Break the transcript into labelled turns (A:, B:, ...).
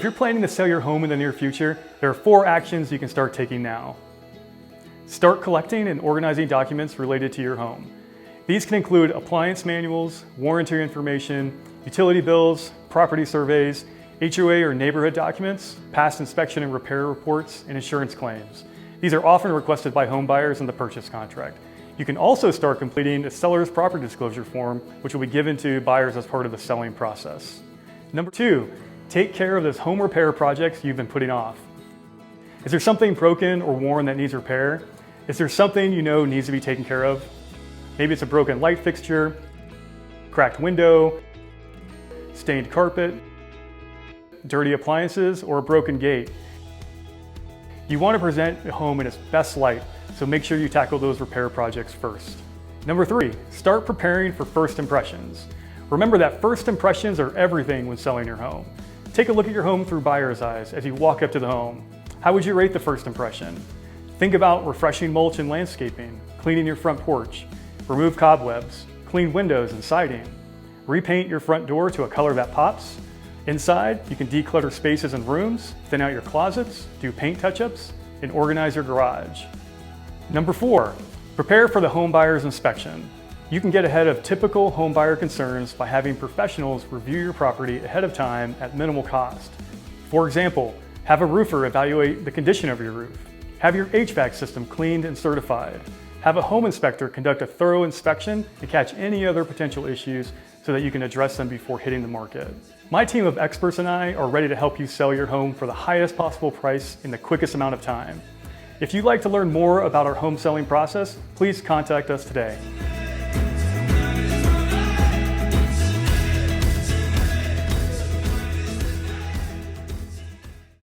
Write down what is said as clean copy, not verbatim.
A: you're planning to sell your home in the near future, there are 4 actions you can start taking now. Start collecting and organizing documents related to your home. These can include appliance manuals, warranty information, utility bills, property surveys, HOA or neighborhood documents, past inspection and repair reports, and insurance claims. These are often requested by home buyers in the purchase contract. You can also start completing a seller's property disclosure form, which will be given to buyers as part of the selling process. Number 2, take care of those home repair projects you've been putting off. Is there something broken or worn that needs repair? Is there something you know needs to be taken care of? Maybe it's a broken light fixture, cracked window, stained carpet, dirty appliances, or a broken gate. You want to present a home in its best light, so make sure you tackle those repair projects first. Number 3, start preparing for first impressions. Remember that first impressions are everything when selling your home. Take a look at your home through buyer's eyes as you walk up to the home. How would you rate the first impression? Think about refreshing mulch and landscaping, cleaning your front porch, remove cobwebs, clean windows and siding, repaint your front door to a color that pops. Inside, you can declutter spaces and rooms, thin out your closets, do paint touch-ups, and organize your garage. Number 4, prepare for the home buyer's inspection. You can get ahead of typical home buyer concerns by having professionals review your property ahead of time at minimal cost. For example, have a roofer evaluate the condition of your roof. Have your HVAC system cleaned and certified. Have a home inspector conduct a thorough inspection and catch any other potential issues so that you can address them before hitting the market. My team of experts and I are ready to help you sell your home for the highest possible price in the quickest amount of time. If you'd like to learn more about our home selling process, please contact us today.